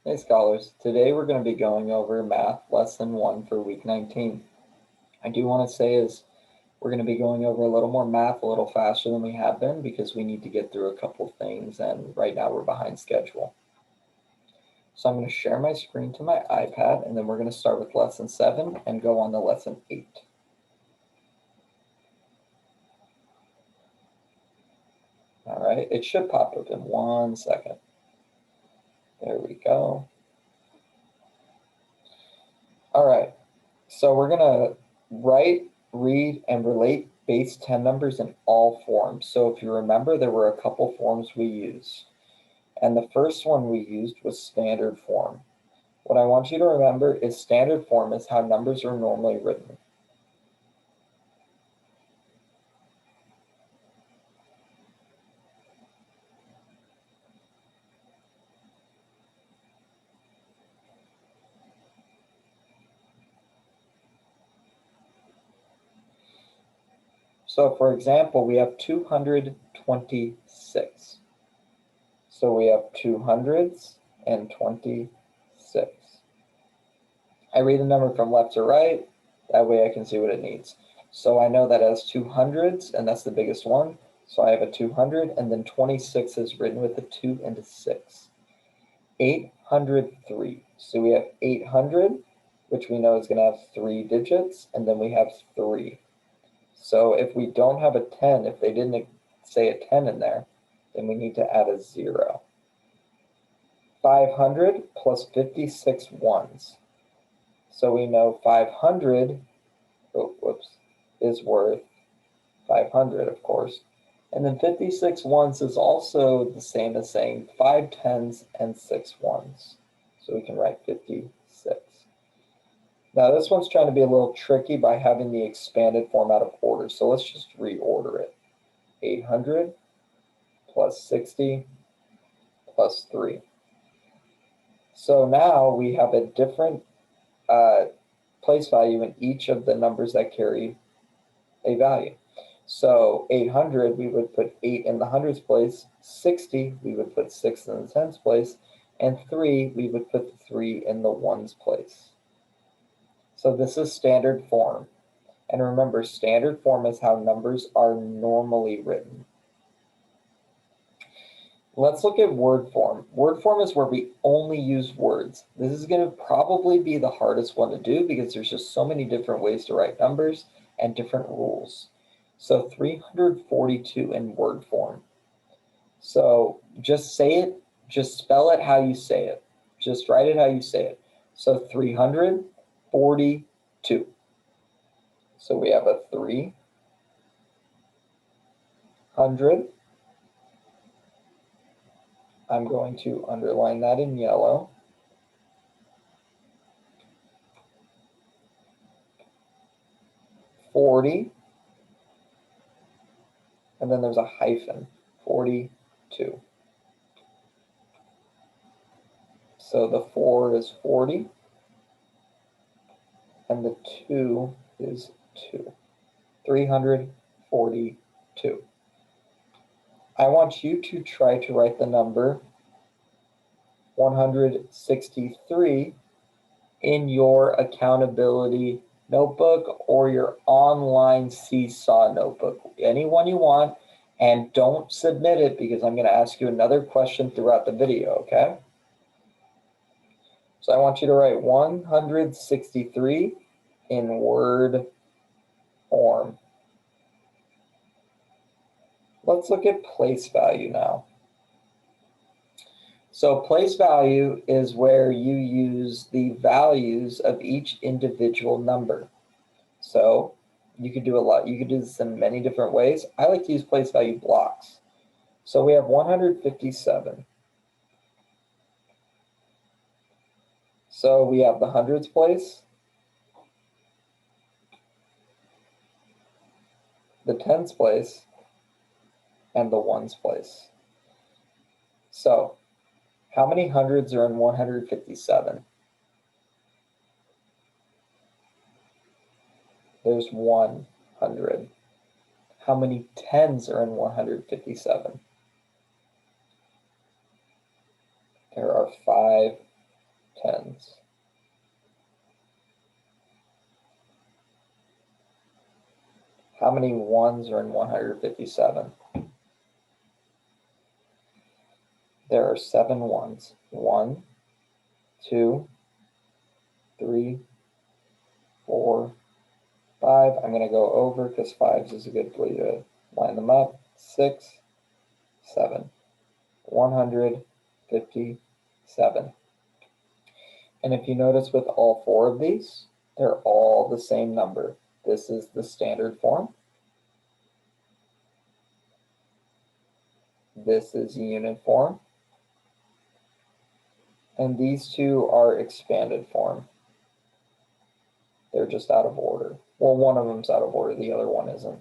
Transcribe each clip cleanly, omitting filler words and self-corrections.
Hey scholars, today we're going to be going over math lesson 1 for week 19. I do want to say is we're going to be going over a little more math a little faster than we have been because we need to get through a couple things and right now we're behind schedule. So I'm going to share my screen to my iPad and then we're going to start with lesson 7 and go on to lesson 8. All right, it should pop up in 1 second. There we go. All right, so we're going to write, read, and relate base 10 numbers in all forms. So if you remember, there were a couple forms we used. And the first one we used was standard form. What I want you to remember is standard form is how numbers are normally written. So for example, we have 226. So we have 200s and 26. I read the number from left to right. That way I can see what it needs. So I know that it has 200s, and that's the biggest one. So I have a 200, and then 26 is written with a 2 and a 6. 803. So we have 800, which we know is going to have 3 digits, and then we have 3. So if we don't have a 10, if they didn't say a 10 in there, then we need to add a 0. 500 plus 56 ones. So we know 500, is worth 500, of course. And then 56 ones is also the same as saying 5 tens and 6 ones. So we can write 56. Now this one's trying to be a little tricky by having the expanded form out of order. So let's just reorder it. 800 plus 60 plus 3. So now we have a different place value in each of the numbers that carry a value. So 800, we would put 8 in the hundreds place. 60, we would put 6 in the tens place. And 3, we would put 3 in the ones place. So this is standard form. And remember, standard form is how numbers are normally written. Let's look at word form. Word form is where we only use words. This is going to probably be the hardest one to do because there's just so many different ways to write numbers and different rules. So 342 in word form. So just say it, just spell it how you say it. Just write it how you say it. So 342. So we have a 300. I'm going to underline that in yellow. 40. And then there's a hyphen, 42. So the 4 is 40, and the 2 is 2. 342. I want you to try to write the number 163 in your accountability notebook or your online Seesaw notebook, any one you want, and don't submit it because I'm going to ask you another question throughout the video, okay? So I want you to write 163 in word form. Let's look at place value now. So place value is where you use the values of each individual number. So you could do a lot. You could do this in many different ways. I like to use place value blocks. So we have 157. So we have the hundreds place, the tens place, and the ones place. So how many hundreds are in 157? There's 100. How many tens are in 157? There are 5 tens. How many ones are in 157? There are 7 ones. 1, 2, 3, 4, 5. I'm going to go over because 5s is a good way to line them up. 6, 7. 157. And if you notice with all 4 of these, they're all the same number. This is the standard form. This is unit form. And these two are expanded form. They're just out of order. Well, one of them's out of order, the other one isn't.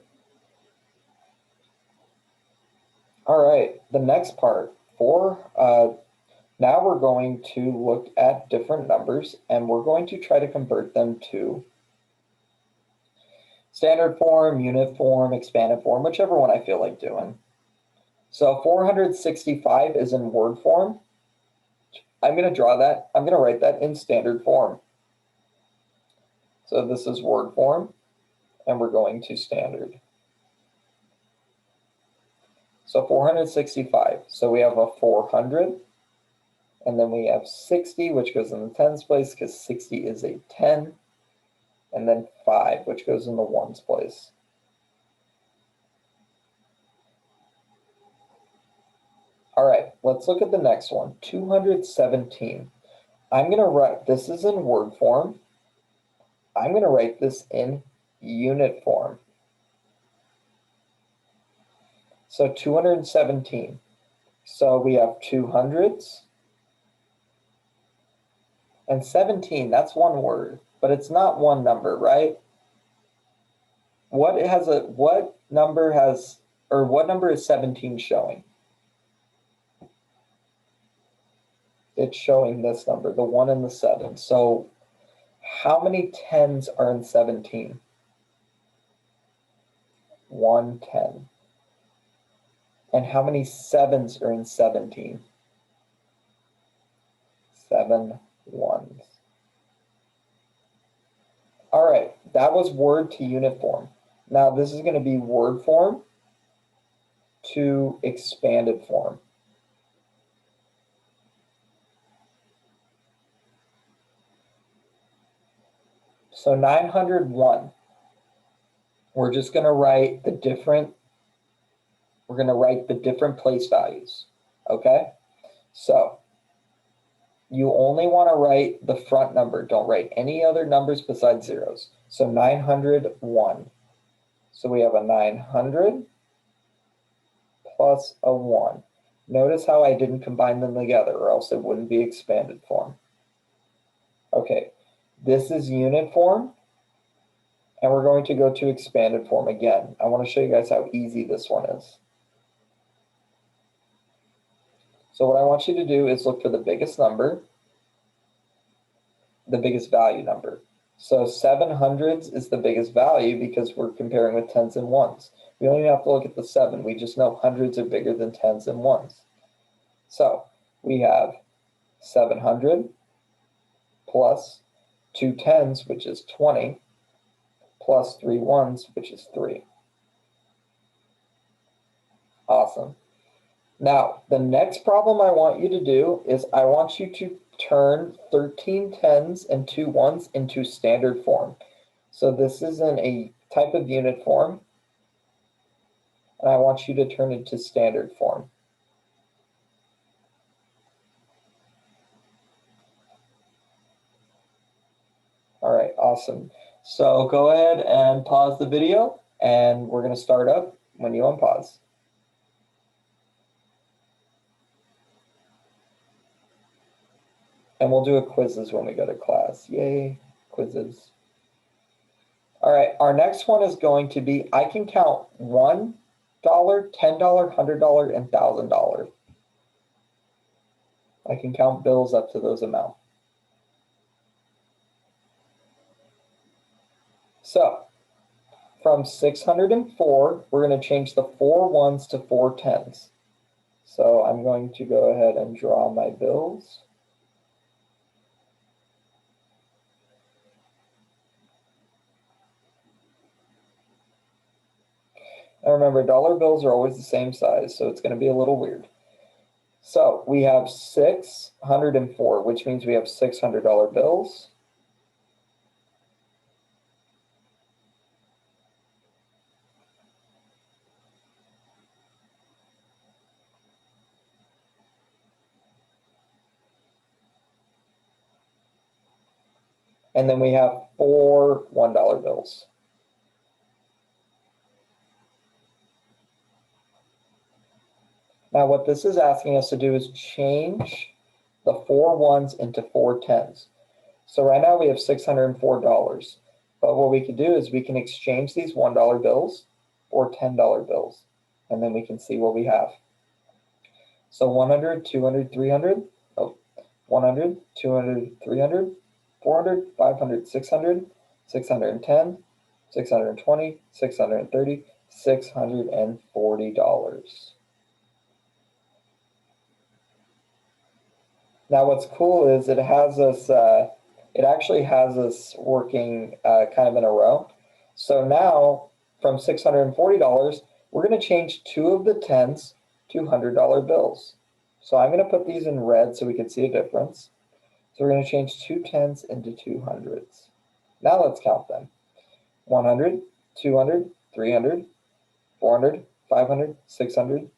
All right, the next part, now we're going to look at different numbers and we're going to try to convert them to standard form, unit form, expanded form, whichever one I feel like doing. So 465 is in word form. I'm going to draw that. I'm going to write that in standard form. So this is word form, and we're going to standard. So 465. So we have a 400, and then we have 60, which goes in the tens place because 60 is a 10, and then 5, which goes in the ones place. All right, let's look at the next one, 217. I'm going to write, this is in word form. I'm going to write this in unit form. So 217. So we have 200s and 17. That's one word, but it's not one number, right? What number is 17 showing? It's showing this number, the 1 and the 7. So how many tens are in 17? 1 10. And how many 7s are in 17? 7 ones. All right, that was word to unit form. Now this is going to be word form to expanded form. So 901, we're just going to write the different, place values, okay? So you only want to write the front number. Don't write any other numbers besides zeros. So 901. So we have a 900 plus a 1. Notice how I didn't combine them together or else it wouldn't be expanded form. Okay, this is unit form. And we're going to go to expanded form again. I want to show you guys how easy this one is. So what I want you to do is look for the biggest number, the biggest value number. So 700s is the biggest value because we're comparing with tens and ones. We don't even have to look at the 7. We just know hundreds are bigger than tens and ones. So we have 700 plus 2 tens, which is 20, plus 3 ones, which is 3. Awesome. Now, the next problem I want you to do is I want you to turn 13 tens and 2 ones into standard form. So this is in a type of unit form, and I want you to turn it to standard form. All right, awesome. So go ahead and pause the video, and we're going to start up when you unpause. And we'll do a quizzes when we go to class. Yay, quizzes. All right, our next one is going to be, I can count $1, $10, $100, and $1,000. I can count bills up to those amounts. So from 604, we're going to change the 4 ones to 4 tens. So I'm going to go ahead and draw my bills. And remember, dollar bills are always the same size, so it's going to be a little weird. So we have 604, which means we have $600 bills. And then we have 4 $1 bills. Now what this is asking us to do is change the 4 ones into 4 tens. So right now we have $604. But what we can do is we can exchange these $1 bills for $10 bills. And then we can see what we have. So 100, 200, 300, 100, 200, 300, 400, 500, 600, 610, 620, 630, $640. Now what's cool is it has us, it actually has us working kind of in a row. So now from $640, we're going to change 2 of the tens to $100 bills. So I'm going to put these in red so we can see a difference. So we're going to change 2 tens into 2 hundreds. Now let's count them. 100, 200, 300, 400, 500, 600,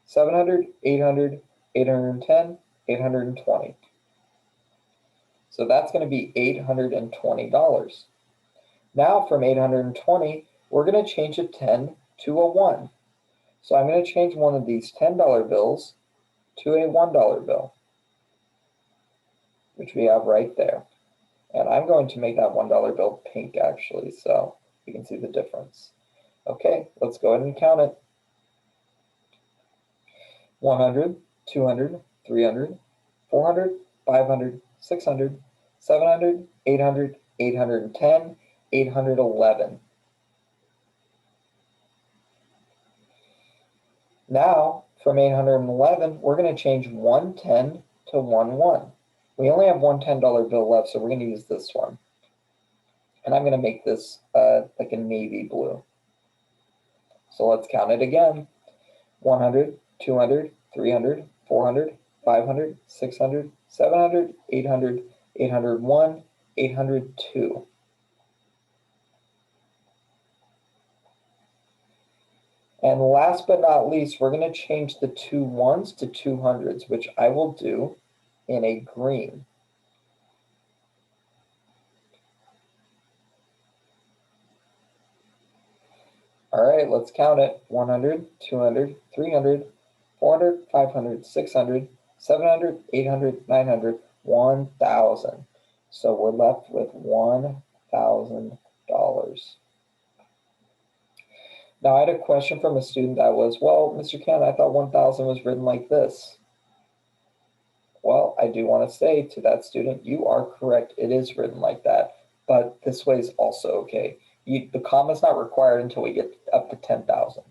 700, 800, 810, 820. So that's going to be $820. Now from 820, we're going to change a 10 to a 1. So I'm going to change one of these $10 bills to a $1 bill, which we have right there. And I'm going to make that $1 bill pink actually, so you can see the difference. Okay, let's go ahead and count it. 100, 200, 300, 400, 500, 600, 700, 800, 810, 811. Now, from 811, we're going to change 1 10 to 1 1. We only have one $10 bill left, so we're going to use this one. And I'm going to make this like a navy blue. So let's count it again. 100, 200, 300, 400, 500, 600, 700, 800, 801, 802. And last but not least, we're going to change the 2 ones to 2 hundreds, which I will do in a green. All right, let's count it. 100, 200, 300, 400, 500, 600, 700, 800, 900, 1,000. So we're left with $1,000. Now I had a question from a student that was, well, Mr. Ken, I thought 1,000 was written like this. Well, I do want to say to that student, you are correct. It is written like that, but this way is also okay. The comma is not required until we get up to 10,000.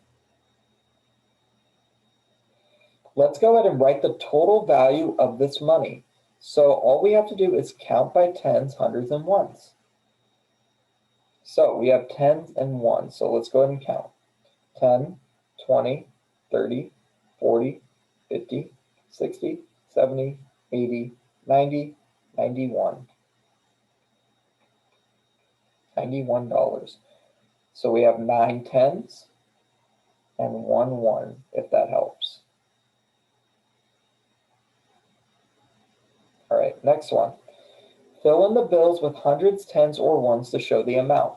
Let's go ahead and write the total value of this money. So all we have to do is count by tens, hundreds, and ones. So we have tens and ones. So let's go ahead and count. 10, 20, 30, 40, 50, 60, 70, 80, 90, 91. $91. So we have 9 tens and 1 1, if that helps. All right, next one. Fill in the bills with hundreds, tens, or ones to show the amount.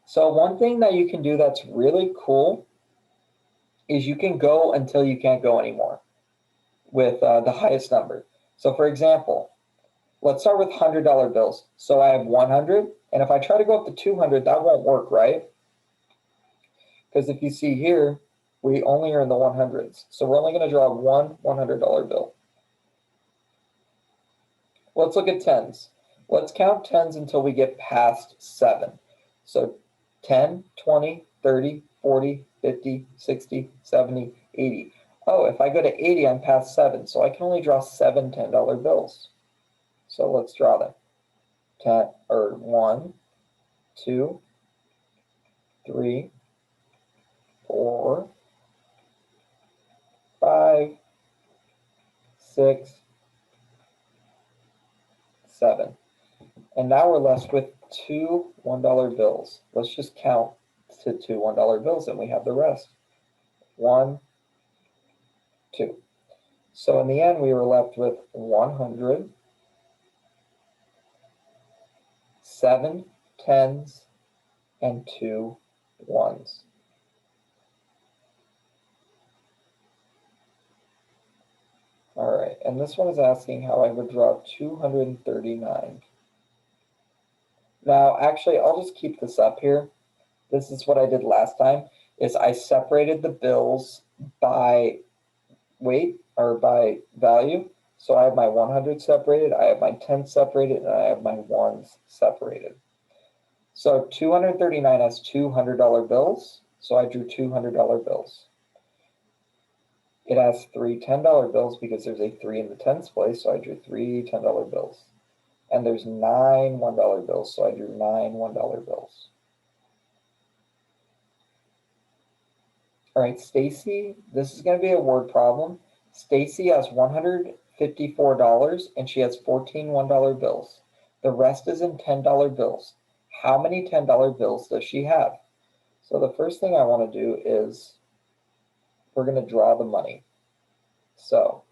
So one thing that you can do that's really cool is you can go until you can't go anymore with the highest number. So for example, let's start with $100 bills. So I have 100, and if I try to go up to 200, that won't work, right? Because if you see here, we only are in the 100s. So we're only going to draw one $100 bill. Let's look at tens. Let's count tens until we get past 7. So 10, 20, 30, 40, 50, 60, 70, 80. Oh, if I go to 80, I'm past 7. So I can only draw 7 $10 bills. So let's draw them. 1, 2, 3, 4, 5, 6, 7. And now we're left with 2 $1 bills. Let's just count to 2 $1 bills and we have the rest. 1, 2. So in the end, we were left with 100, 7 10s, and 2 1s. All right, and this one is asking how I would draw 239. Now, actually, I'll just keep this up here. This is what I did last time, is I separated the bills by weight or by value. So I have my 100 separated, I have my 10 separated, and I have my 1s separated. So 239 has two $100 bills, so I drew two $100 bills. It has three $10 bills because there's a 3 in the tens place, so I drew three $10 bills. And there's 9 $1 bills, so I drew 9 $1 bills. All right, Stacy, this is going to be a word problem. Stacy has $154 and she has 14 $1 bills. The rest is in $10 bills. How many $10 bills does she have? So the first thing I want to do is we're going to draw the money. So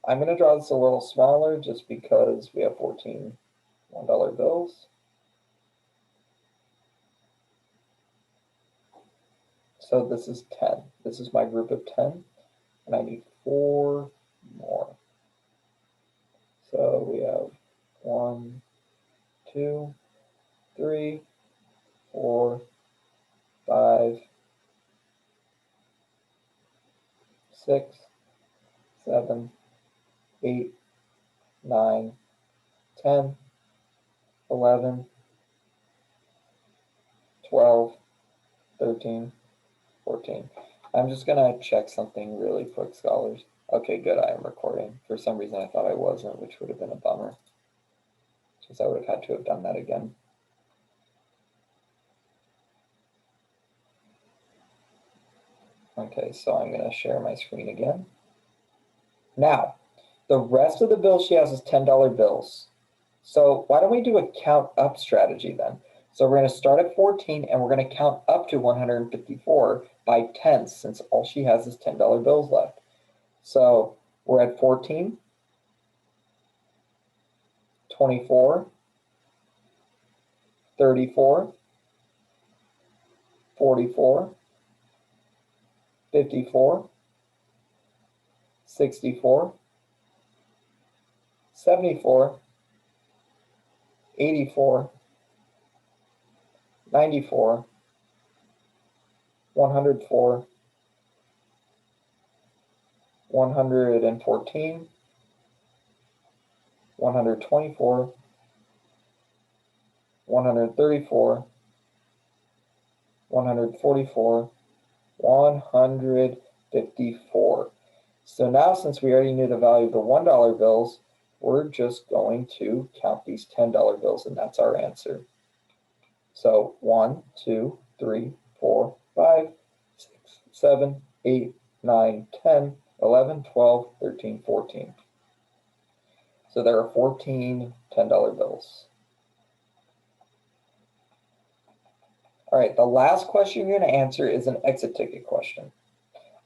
I'm going to draw this a little smaller just because we have 14 $1 bills. So this is 10. This is my group of 10, and I need 4 more. So we have 1, 2, 3, 4, 5, 6, 7, 8, 9, 10, 11, 12, 13, 14. I'm just going to check something really quick, scholars. Okay, good, I am recording. For some reason I thought I wasn't, which would have been a bummer, because I would have had to have done that again. Okay, so I'm going to share my screen again. Now, the rest of the bills she has is $10 bills. So why don't we do a count up strategy then? So we're going to start at 14 and we're going to count up to 154 by tens, since all she has is $10 bills left. So we're at 14, 24, 34, 44, 54, 64, 74, 84, 94, 104, 114, 124, 134, 144, 154. So now, since we already knew the value of the $1 bills, we're just going to count these $10 bills, and that's our answer. So 1, 2, 3, 4, 5, 6, 7, 8, 9, 10, 11, 12, 13, 14. So there are 14 $10 bills. All right, the last question you're going to answer is an exit ticket question.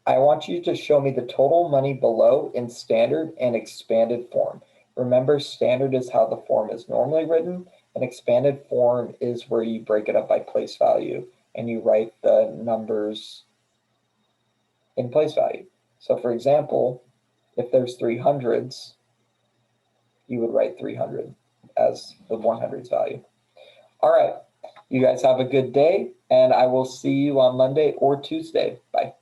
I want you to show me the total money below in standard and expanded form. Remember, standard is how the form is normally written, and expanded form is where you break it up by place value and you write the numbers in place value. So for example, if there's 300s, you would write 300 as the 100s value. All right, you guys have a good day, and I will see you on Monday or Tuesday. Bye.